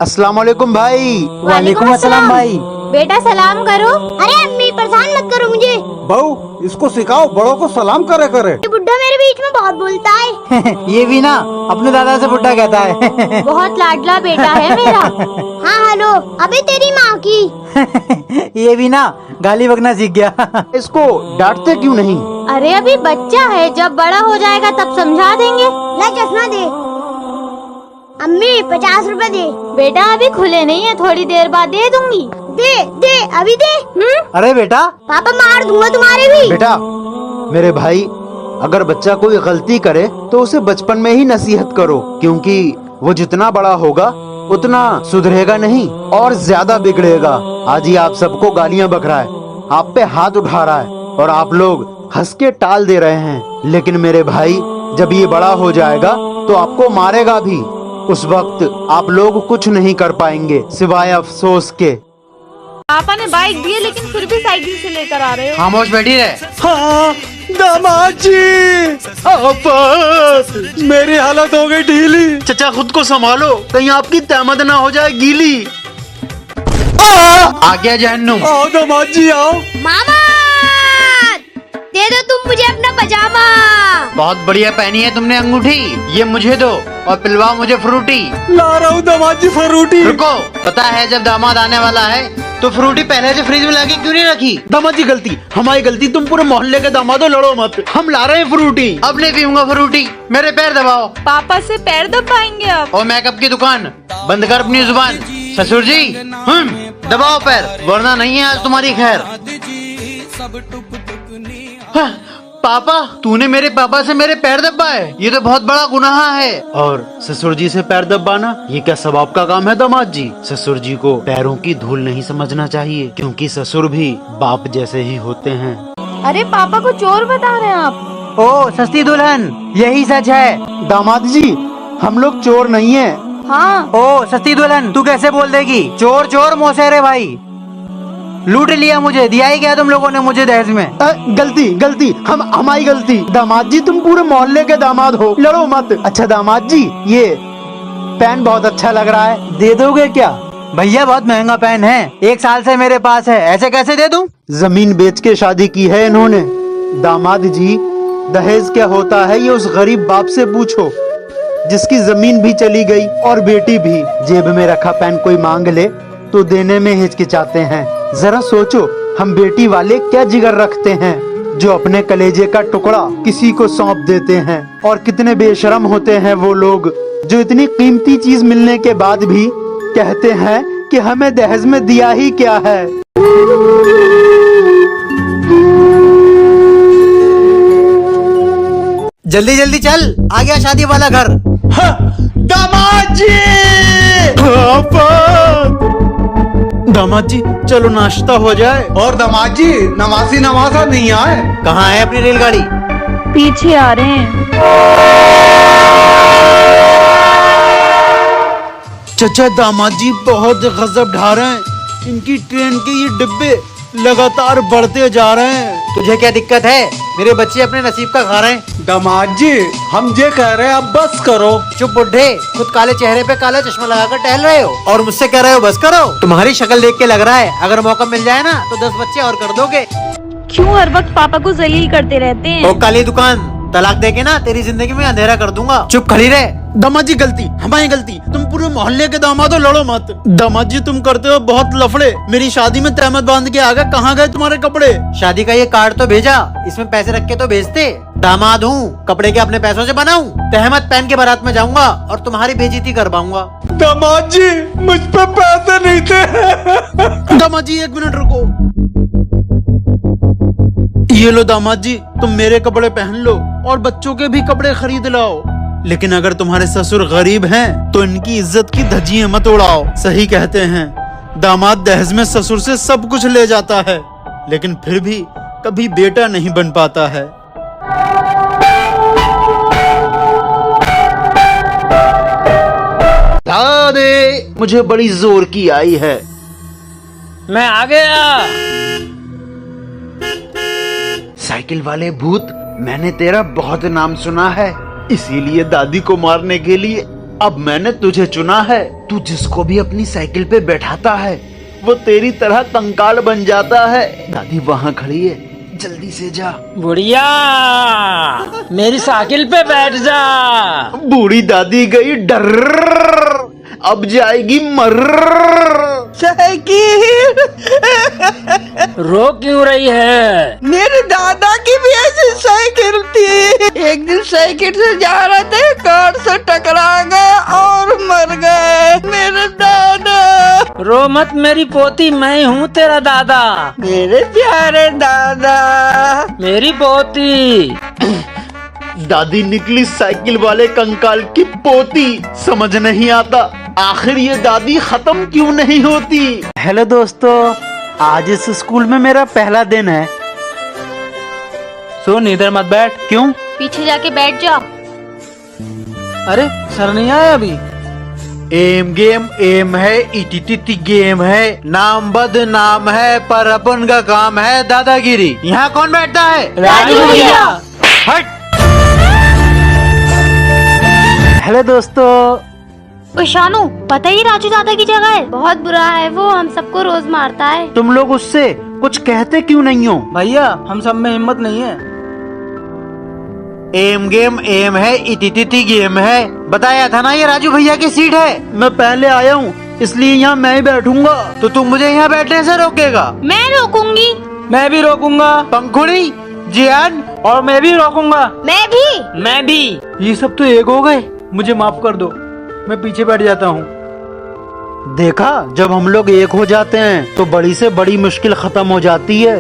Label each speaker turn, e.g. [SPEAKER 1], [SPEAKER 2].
[SPEAKER 1] अस्सलाम वालेकुम भाई।
[SPEAKER 2] वालेकुम अस्सलाम भाई।
[SPEAKER 3] बेटा सलाम करो। अरे अम्मी परेशान मत करो मुझे।
[SPEAKER 4] बहू इसको सिखाओ बड़ों को सलाम करे करे।
[SPEAKER 3] ये बुड्ढा मेरे बीच में बहुत बोलता है।
[SPEAKER 2] ये भी ना अपने दादा से बुड्ढा कहता है।
[SPEAKER 3] बहुत लाडला बेटा है मेरा। हाँ हेलो, अबे तेरी माँ की।
[SPEAKER 2] ये भी ना गाली बकना सीख गया।
[SPEAKER 1] इसको डांटते क्यों नहीं?
[SPEAKER 3] अरे अभी बच्चा है, जब बड़ा हो जाएगा तब समझा देंगे। ला चश्मा दे। अम्मी 50 रुपए दे। बेटा अभी खुले नहीं है, थोड़ी देर बाद दे दूंगी। दे दे अभी दे।
[SPEAKER 2] अरे बेटा
[SPEAKER 3] पापा मार दूंगा तुम्हारे भी।
[SPEAKER 1] बेटा मेरे भाई, अगर बच्चा कोई गलती करे तो उसे बचपन में ही नसीहत करो, क्योंकि वो जितना बड़ा होगा उतना सुधरेगा नहीं और ज्यादा बिगड़ेगा। आज ही आप सबको गालियां बक रहा है, आप पे हाथ उठा रहा है और आप लोग हंस के टाल दे रहे हैं। लेकिन मेरे भाई, जब ये बड़ा हो जाएगा तो आपको मारेगा भी। उस वक्त आप लोग कुछ नहीं कर पाएंगे सिवाय अफसोस के।
[SPEAKER 5] पापा ने बाइक दी है लेकिन फिर भी साइकिल से लेकर आ रहे हो।
[SPEAKER 2] खामोश बैठी रहे।
[SPEAKER 4] हाँ दामाद जी, आफत, मेरी हालत हो गई ढीली।
[SPEAKER 1] चचा खुद को संभालो, कहीं आपकी तहमत ना हो जाए गीली।
[SPEAKER 2] आ गया जहन्नुम।
[SPEAKER 4] आओ दामाद जी आओ।
[SPEAKER 3] मामा दे दो तुम मुझे अपना पजामा।
[SPEAKER 2] बहुत बढ़िया पहनी है तुमने अंगूठी, ये मुझे दो और पिलवाओ मुझे फ्रूटी।
[SPEAKER 4] ला रहा हूँ दामाद जी फ्रूटी।
[SPEAKER 2] रुको, पता है जब दामाद आने वाला है तो फ्रूटी पहले से फ्रिज में लाके क्यों नहीं रखी?
[SPEAKER 1] दामाद जी गलती, हमारी गलती, तुम पूरे मोहल्ले के दामाद हो, लड़ो मत, हम ला रहे हैं फ्रूटी।
[SPEAKER 2] अब नहीं पीऊंगा फ्रूटी, मेरे पैर दबाओ।
[SPEAKER 5] पापा से पैर दबाएंगे अब।
[SPEAKER 2] और मेकअप की दुकान बंद कर अपनी जुबान। ससुर जी दबाओ पैर, वरना नहीं है आज तुम्हारी खैर। हाँ, पापा तूने मेरे पापा से मेरे पैर दबाए, ये तो बहुत बड़ा गुनाह है।
[SPEAKER 1] और ससुर जी से पैर दबाना ये क्या सवाब का काम है दामाद जी? ससुर जी को पैरों की धूल नहीं समझना चाहिए, क्योंकि ससुर भी बाप जैसे ही होते हैं।
[SPEAKER 5] अरे पापा को चोर बता रहे हैं आप।
[SPEAKER 2] ओ सस्ती दुल्हन, यही सच है।
[SPEAKER 1] दामाद जी हम लोग चोर नहीं है।
[SPEAKER 5] हाँ
[SPEAKER 2] ओ सस्ती दुल्हन, तू कैसे बोल देगी? चोर चोर मोसेरे भाई, लूट लिया मुझे, दिया ही क्या तुम लोगों ने मुझे दहेज में?
[SPEAKER 1] गलती हमारी गलती। दामाद जी तुम पूरे मोहल्ले के दामाद हो, लड़ो मत। अच्छा दामाद जी, ये पेन बहुत अच्छा लग रहा है, दे दोगे क्या?
[SPEAKER 2] भैया बहुत महंगा पेन है, 1 साल से मेरे पास है, ऐसे कैसे दे दूं?
[SPEAKER 1] जमीन बेच के शादी की है इन्होंने। दामाद जी दहेज क्या होता है ये उस गरीब बाप से पूछो, जिसकी जमीन भी चली गई और बेटी भी। जेब में रखा पेन कोई मांग ले तो देने में हिचकिचाते हैं। जरा सोचो, हम बेटी वाले क्या जिगर रखते हैं जो अपने कलेजे का टुकड़ा किसी को सौंप देते हैं। और कितने बेशरम होते हैं वो लोग जो इतनी कीमती चीज मिलने के बाद भी कहते हैं कि हमें दहेज में दिया ही क्या है।
[SPEAKER 2] जल्दी जल्दी चल, आ गया शादी वाला घर।
[SPEAKER 1] दामाद जी! दामाद जी चलो नाश्ता हो जाए।
[SPEAKER 4] और दामाद जी नवासी नवासा नहीं आए।
[SPEAKER 2] कहाँ है अपनी रेलगाड़ी?
[SPEAKER 5] पीछे आ रहे हैं।
[SPEAKER 1] चचा दामाद जी बहुत गजब ढा रहे हैं, इनकी ट्रेन के ये डिब्बे लगातार बढ़ते जा रहे हैं।
[SPEAKER 2] तुझे क्या दिक्कत है? मेरे बच्चे अपने नसीब का खा रहे हैं।
[SPEAKER 4] दामाद जी हम ये कह रहे हैं अब बस करो।
[SPEAKER 2] चुप बुड्ढे, खुद काले चेहरे पे काला चश्मा लगाकर टहल रहे हो और मुझसे कह रहे हो बस करो। तुम्हारी शक्ल देख के लग रहा है अगर मौका मिल जाए ना तो 10 बच्चे और कर दोगे।
[SPEAKER 5] क्यों हर वक्त पापा को जलील करते रहते हैं?
[SPEAKER 2] ओ काली दुकान, तलाक दे के ना तेरी जिंदगी में अंधेरा कर दूंगा। चुप खड़ी रहे।
[SPEAKER 1] दामाद जी गलती, हमारी गलती, तुम पूरे मोहल्ले के दामाद हो, लड़ो मत। दामाद जी तुम करते हो बहुत लफड़े, मेरी शादी में तहमत बांध के आ गए, कहाँ गए तुम्हारे कपड़े?
[SPEAKER 2] शादी का ये कार्ड तो भेजा, इसमें पैसे रख के तो भेजते। दामाद हूँ, कपड़े के अपने पैसों से बनाऊं, तहमत पहन के बारात में जाऊंगा और तुम्हारी बेइज्जती करवाऊंगा।
[SPEAKER 4] दामाद जी मुझ पे पैसे नहीं थे।
[SPEAKER 1] दामाद जी 1 मिनट रुको। ये लो दामाद जी, तुम मेरे कपड़े पहन लो और बच्चों के भी कपड़े खरीद लाओ। लेकिन अगर तुम्हारे ससुर गरीब हैं तो इनकी इज्जत की धज्जियां मत उड़ाओ। सही कहते हैं, दामाद दहेज में ससुर से सब कुछ ले जाता है, लेकिन फिर भी कभी बेटा नहीं बन पाता है। दादे मुझे बड़ी जोर की आई है।
[SPEAKER 6] मैं आ गया।
[SPEAKER 1] साइकिल वाले भूत, मैंने तेरा बहुत नाम सुना है, इसीलिए दादी को मारने के लिए अब मैंने तुझे चुना है। तू जिसको भी अपनी साइकिल पे बैठाता है वो तेरी तरह कंकाल बन जाता है। दादी वहाँ खड़ी है, जल्दी से जा।
[SPEAKER 6] बुढ़िया मेरी साइकिल पे बैठ जा।
[SPEAKER 1] बूढ़ी दादी गई डर, अब जाएगी मर।
[SPEAKER 4] साइकिल
[SPEAKER 6] रो क्यों रही है?
[SPEAKER 4] मेरे दादा की भी ऐसी साइकिल थी। एक दिन साइकिल से जा रहे थे, कार से टकरा गए और मर गए मेरे दादा।
[SPEAKER 6] रो मत मेरी पोती, मैं हूँ तेरा दादा।
[SPEAKER 4] मेरे प्यारे दादा।
[SPEAKER 6] मेरी पोती।
[SPEAKER 1] दादी निकली साइकिल वाले कंकाल की पोती। समझ नहीं आता आखिर ये दादी खत्म क्यों नहीं होती। हेलो दोस्तों, आज इस स्कूल में मेरा पहला दिन है।
[SPEAKER 6] सुन इधर मत बैठ।
[SPEAKER 1] क्यों?
[SPEAKER 5] पीछे जाके बैठ जाओ।
[SPEAKER 6] अरे सर नहीं आया अभी।
[SPEAKER 2] एम गेम एम है, इटी गेम है, नाम बदनाम है, पर अपन का काम है दादागिरी। यहाँ कौन बैठता है?
[SPEAKER 6] राजू भैया।
[SPEAKER 2] हट।
[SPEAKER 1] हेलो दोस्तों।
[SPEAKER 3] ओ शानू, पता ही राजू दादा की जगह है। बहुत बुरा है वो, हम सबको रोज मारता है।
[SPEAKER 1] तुम लोग उससे कुछ कहते क्यों नहीं हो?
[SPEAKER 6] भैया हम सब में हिम्मत नहीं है।
[SPEAKER 2] एम गेम एम है, इटी गेम है। बताया था ना ये राजू भैया की सीट है।
[SPEAKER 1] मैं पहले आया हूँ इसलिए यहाँ मैं ही बैठूंगा।
[SPEAKER 2] तो तुम मुझे यहाँ बैठने से रोकेगा?
[SPEAKER 3] मैं रोकूंगी।
[SPEAKER 6] मैं भी रोकूंगा।
[SPEAKER 2] पंखुड़ी, जियान
[SPEAKER 6] और मैं भी रोकूंगा।
[SPEAKER 3] मैं भी।
[SPEAKER 6] मैं भी।
[SPEAKER 1] ये सब तो एक हो गए। मुझे माफ कर दो, मैं पीछे बैठ जाता हूँ। देखा, जब हम लोग एक हो जाते हैं तो बड़ी से बड़ी मुश्किल खत्म हो जाती है।